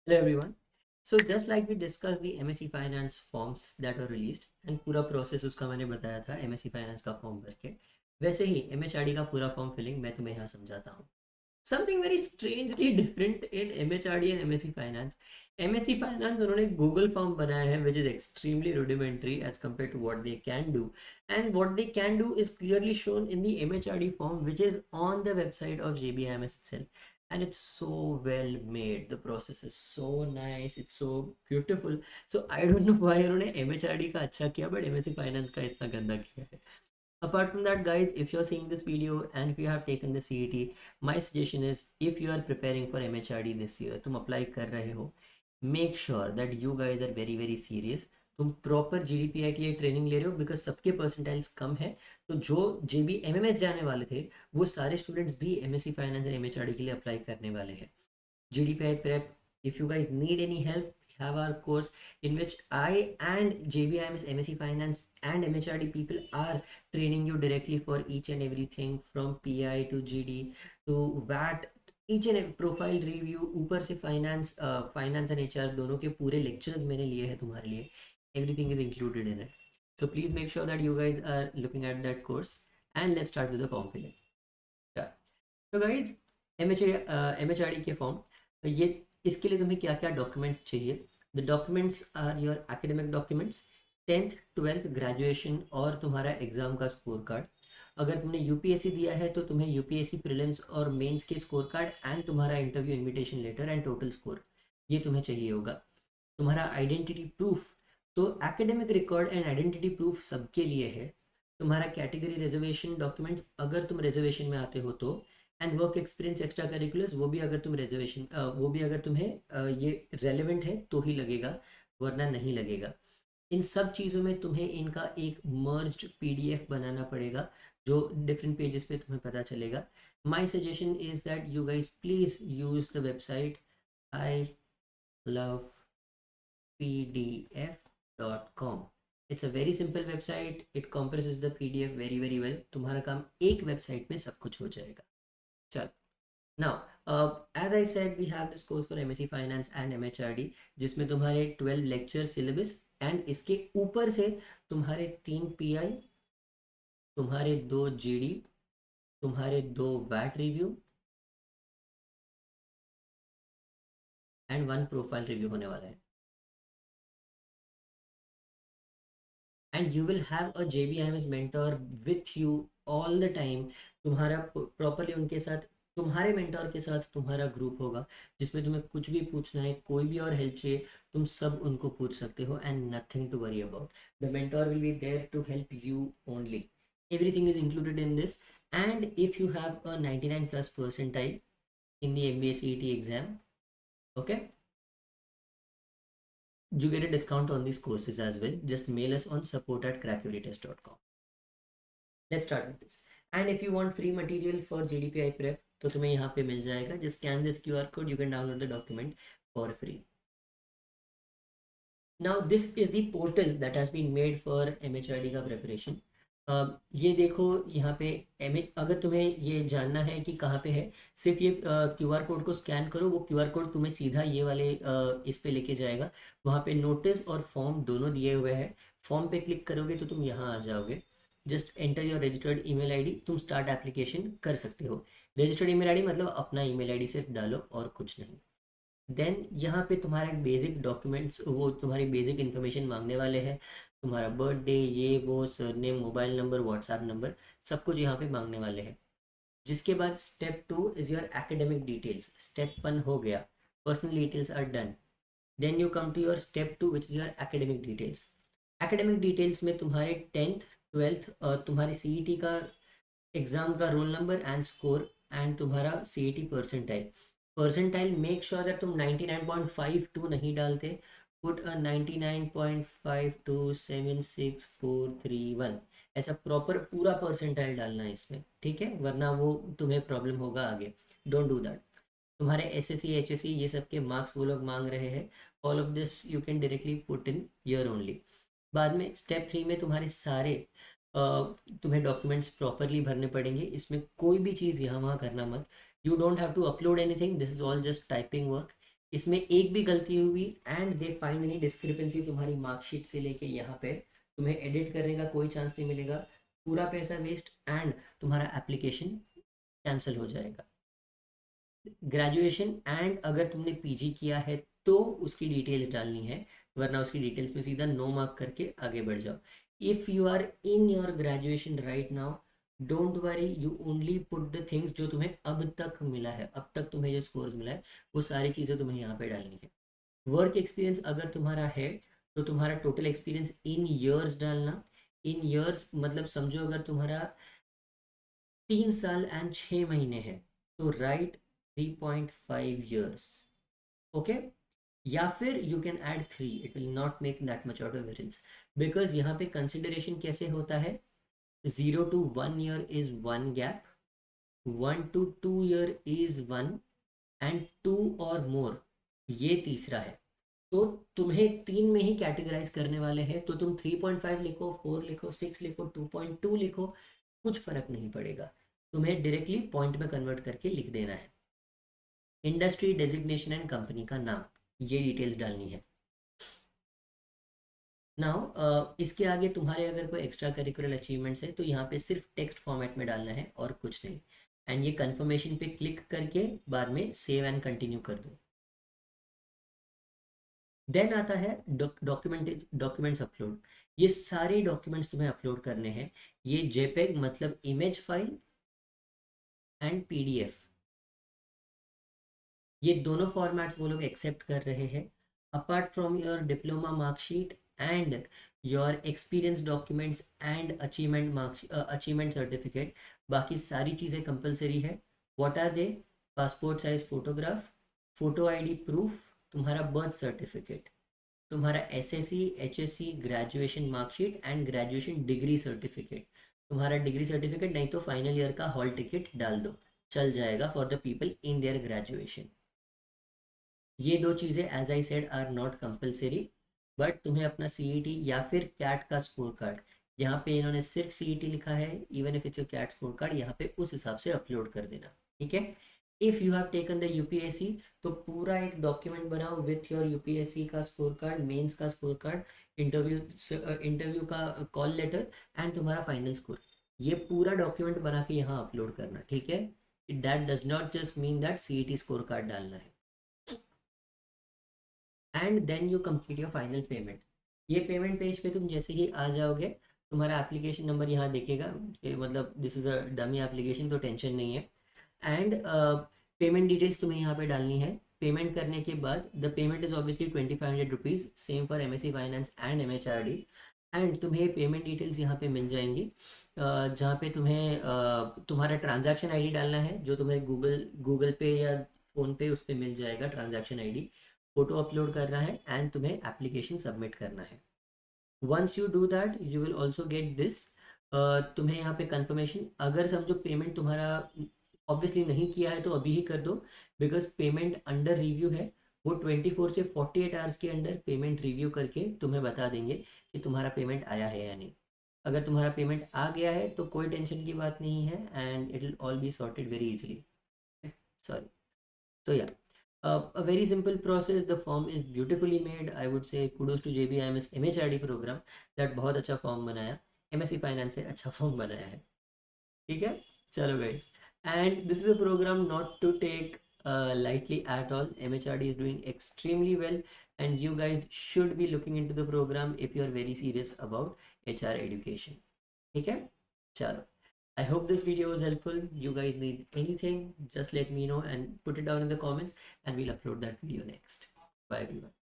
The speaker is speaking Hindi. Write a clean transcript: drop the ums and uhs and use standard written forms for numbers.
Hello everyone. So just like we discussed the MSc Finance forms that were released and पूरा प्रोसेस उसका मैंने बताया था MSc Finance का फॉर्म भर के, वैसे ही MHRD का पूरा फॉर्म फिलिंग मैं तुम्हें यहाँ समझाता हूँ. Something very strangely different in MHRD and MSc Finance. MSc Finance उन्होंने Google फॉर्म बनाया है which is extremely rudimentary as compared to what they can do, and what they can do is clearly shown in the MHRD form which is on the website of JBIMS itself, and it's so well made. The process is so nice, it's so beautiful. So I don't know why उन्होंने MHRD का अच्छा किया but MSc Finance का इतना गंदा किया है. Apart from that, guys, if you're seeing this video and if you have taken the CET, my suggestion is if you are preparing for MHRD this year, तुम apply कर रहे हो, make sure that you guys are very very serious. तुम प्रॉपर GDPI के लिए ट्रेनिंग ले रहे हो बिकॉज सबके परसेंटाइल्स कम है. तो जो JB MMS जाने वाले थे वो सारे स्टूडेंट्स भी MSc फाइनेंस एंड MHRD के लिए अप्लाई करने वाले हैं. GDPI prep, if you guys need any help, we have our course in which I and JBIMS MSc Finance and MHRD people are training you directly for each and everything from PI to GD to VAT, each and every profile review. ऊपर से फाइनेंस एंड HR दोनों के पूरे लेक्चर्स मैंने लिए हैं तुम्हारे लिए. Everything is included in it. So please make sure that you guys are looking at that course, and let's start with the form filling. Yeah. So guys, MHRD के फॉर्म, तो ये इसके लिए तुम्हें क्या क्या डॉक्यूमेंट्स चाहिए. The documents are your academic documents, 10th 12th graduation और तुम्हारा एग्जाम का स्कोर कार्ड. अगर तुमने यूपीएससी दिया है तो तुम्हें यूपीएससी प्रीलिम्स और मेंस के स्कोर कार्ड एंड तुम्हारा interview invitation letter and total score, ये तुम्हें चाहिए होगा. तुम्हारा आइडेंटिटी प्रूफ, तो academic record and identity proof सबके लिए है. तुम्हारा कैटेगरी रिजर्वेशन डॉक्यूमेंट्स अगर तुम रिजर्वेशन में आते हो तो, and work experience extra curriculars वो भी अगर तुम रिजर्वेशन वो भी अगर तुम्हें ये रेलेवेंट है तो ही लगेगा, वरना नहीं लगेगा. इन सब चीज़ों में तुम्हें इनका एक मर्ज्ड पीडीएफ बनाना पड़ेगा जो डिफरेंट पेजेस पे तुम्हें पता चलेगा. My suggestion is that you guys please use the website I love pdf.com. It's a very simple website, it compresses the PDF very very well. तुम्हारा काम एक वेबसाइट में सब कुछ हो जाएगा. चल, now as I said, we have this course for MSc Finance and MHRD जिसमें तुम्हारे 12 लेक्चर सिलेबस एंड इसके ऊपर से तुम्हारे 3 PI, तुम्हारे 2 GD, तुम्हारे 2 वैट रिव्यू एंड 1 प्रोफाइल रिव्यू होने वाला है. And you will have a JBIMS mentor with you all the time. तुम्हारा प्रॉपरली उनके साथ, तुम्हारे मेंटर के साथ तुम्हारा ग्रुप होगा जिसमें तुम्हें कुछ भी पूछना है, कोई भी और हेल्प चाहिए, तुम सब उनको पूछ सकते हो and nothing to worry about. The mentor will be there to help you only. Everything is included in this. And if you have a 99 plus percentile in the MBA CET exam, okay, you get a discount on these courses as well. Just mail us on support@crackeverytest.com. Let's start with this. And if you want free material for GDPI prep, तो तुम्हें यहाँ पे मिल जाएगा. Just scan this QR code, you can download the document for free. Now this is the portal that has been made for MHRD का preparation. ये देखो यहाँ पे अगर तुम्हें ये जानना है कि कहाँ पे है, सिर्फ ये QR कोड को स्कैन करो. वो QR कोड तुम्हें सीधा ये वाले इस पे लेके जाएगा. वहाँ पे नोटिस और फॉर्म दोनों दिए हुए हैं. फॉर्म पे क्लिक करोगे तो तुम यहाँ आ जाओगे. Just enter your registered email ID, तुम स्टार्ट एप्लीकेशन कर सकते हो. रजिस्टर्ड ईमेल आईडी मतलब अपना ईमेल आईडी सिर्फ डालो और कुछ नहीं. देन यहाँ पे तुम्हारा एक बेसिक डॉक्यूमेंट्स, वो तुम्हारी बेसिक इन्फॉर्मेशन मांगने वाले हैं. तुम्हारा बर्थडे, ये वो, surname, mobile number, WhatsApp number, सब कुछ यहाँ पे मांगने वाले हैं. जिसके बाद step 2 is your academic details. Step 1 हो गया, personal details are done. Then you come to your step 2 which is your academic details. Academic details में तुम्हारे 10th 12th तुम्हारे CET का एग्जाम का roll number and score and तुम्हारा CET percentile. Percentile make sure that तुम 99.52 नहीं डालते. पुट अ 99.527641, ऐसा प्रॉपर पूरा परसेंटाइल डालना है इसमें, ठीक है, वरना वो तुम्हें प्रॉब्लम होगा आगे. Don't do that. तुम्हारे SSC HSC ये सब के मार्क्स वो लोग मांग रहे हैं. All of this you can directly put in year only. बाद में स्टेप 3 में तुम्हारे सारे तुम्हें डॉक्यूमेंट्स प्रॉपरली भरने पड़ेंगे. इसमें कोई भी चीज़ यहाँ वहाँ करना मत. You don't have to upload anything, this is all just typing work. इसमें एक भी गलती हुई and they find any discrepancy तुम्हारी मार्कशीट से लेके यहाँ पे, तुम्हें एडिट करने का कोई चांस नहीं मिलेगा, पूरा पैसा वेस्ट एंड तुम्हारा एप्लीकेशन कैंसिल हो जाएगा। ग्रेजुएशन एंड अगर तुमने पीजी किया है तो उसकी डिटेल्स डालनी है, वरना उसकी डिटेल्स में सीधा नो मार्क करके आगे बढ़ जाओ। If you are in your graduation right now, don't worry, you only put the things जो तुम्हें अब तक मिला है, अब तक तुम्हें जो स्कोर्स मिला है वो सारी चीज़ें तुम्हें यहाँ पे डालनी है। वर्क एक्सपीरियंस अगर तुम्हारा है तो तुम्हारा टोटल एक्सपीरियंस इन ईयर्स डालना। इन ईयर्स मतलब समझो अगर तुम्हारा 3 साल एंड 6 महीने है तो राइट 3.5 years, ओके। या फिर you can add 3, it will not make that much out of variance, because यहाँ पे कंसिडरेशन कैसे होता है, 0 to 1 year is 1 gap, 1 to 2 year is 1, and 2 or more ये तीसरा है। तो तुम्हें 3 में ही कैटेगराइज करने वाले हैं, तो तुम 3.5 लिखो, 4 लिखो, 6 लिखो, 2.2 लिखो, कुछ फर्क नहीं पड़ेगा, तुम्हें डायरेक्टली पॉइंट में कन्वर्ट करके लिख देना है। इंडस्ट्री डेजिग्नेशन एंड कंपनी का नाम, ये डिटेल्स डालनी है। नाउ इसके आगे तुम्हारे अगर कोई एक्स्ट्रा करिकुलर अचीवमेंट्स है तो यहाँ पे सिर्फ टेक्स्ट फॉर्मेट में डालना है और कुछ नहीं, एंड ये कंफर्मेशन पे क्लिक करके बाद में सेव एंड कंटिन्यू कर दो। देन आता है डॉक्यूमेंट्स अपलोड। ये सारे डॉक्यूमेंट्स तुम्हें अपलोड करने हैं। ये जेपेग मतलब इमेज फाइल एंड पीडीएफ, ये दोनों फॉर्मेट्स वो लोग एक्सेप्ट कर रहे हैं। Apart from your diploma marksheet and your experience documents and achievement certificate, बाकी सारी चीज़ें कंपलसरी है। What are they, passport size photograph, photo ID proof, तुम्हारा बर्थ सर्टिफिकेट, तुम्हारा SSC HSC graduation marksheet and graduation degree certificate. तुम्हारा डिग्री सर्टिफिकेट नहीं तो फाइनल ईयर का हॉल टिकट डाल दो, चल जाएगा for the people in their graduation. ये दो चीज़ें as I said are not compulsory, but तुम्हें अपना सीईटी या फिर कैट का स्कोर कार्ड, यहाँ पे इन्होंने सिर्फ सीईटी लिखा है, even if it's your CAT score card यहाँ पे उस हिसाब से अपलोड कर देना, ठीक है। If you have taken the UPSC तो पूरा एक डॉक्यूमेंट बनाओ विथ योर यूपीएससी का स्कोर कार्ड, मेंस का स्कोर कार्ड, इंटरव्यू का कॉल लेटर एंड तुम्हारा फाइनल स्कोर, ये पूरा डॉक्यूमेंट बना के यहाँ अपलोड करना, ठीक है। That does not just mean that CET score card डालना है। And then you complete your final payment. ये पेमेंट पेज पे तुम जैसे ही आ जाओगे, तुम्हारा एप्लीकेशन नंबर यहाँ देखेगा, ये मतलब this is a dummy application तो टेंशन नहीं है। एंड पेमेंट डिटेल्स तुम्हें यहाँ पे डालनी है। पेमेंट करने के बाद the payment is obviously 2500 rupees, same for MSc finance and MHRD. And तुम्हें पेमेंट डिटेल्स यहाँ पे मिल जाएंगी, जहाँ पे तुम्हें तुम्हारा ट्रांजैक्शन आईडी डालना है, जो तुम्हें गूगल पे या फ़ोन पे उस पर मिल जाएगा ट्रांजैक्शन आईडी। फोटो अपलोड करना है एंड तुम्हें एप्लीकेशन सबमिट करना है। Once you do that you will also get this, तुम्हें यहाँ पे कंफर्मेशन, अगर समझो पेमेंट तुम्हारा ऑब्वियसली नहीं किया है तो अभी ही कर दो, बिकॉज पेमेंट अंडर रिव्यू है। वो 24 से 48 आवर्स के अंदर पेमेंट रिव्यू करके तुम्हें बता देंगे कि तुम्हारा पेमेंट आया है या नहीं। अगर तुम्हारा पेमेंट आ गया है तो कोई टेंशन की बात नहीं है, and it will all be sorted very easily. Sorry, so yeah, a very simple process, the form is beautifully made, I would say kudos to JBIMS MHRD program that बहुत अच्छा फॉर्म बनाया, MSc फाइनेंस से अच्छा फॉर्म बनाया है, ठीक है। चलो guys, and this is a program not to take lightly at all. MHRD is doing extremely well and you guys should be looking into the program if you are very serious about HR education, ठीक है। चलो, I hope this video was helpful. You guys need anything, just let me know and put it down in the comments and we'll upload that video next. Bye everyone.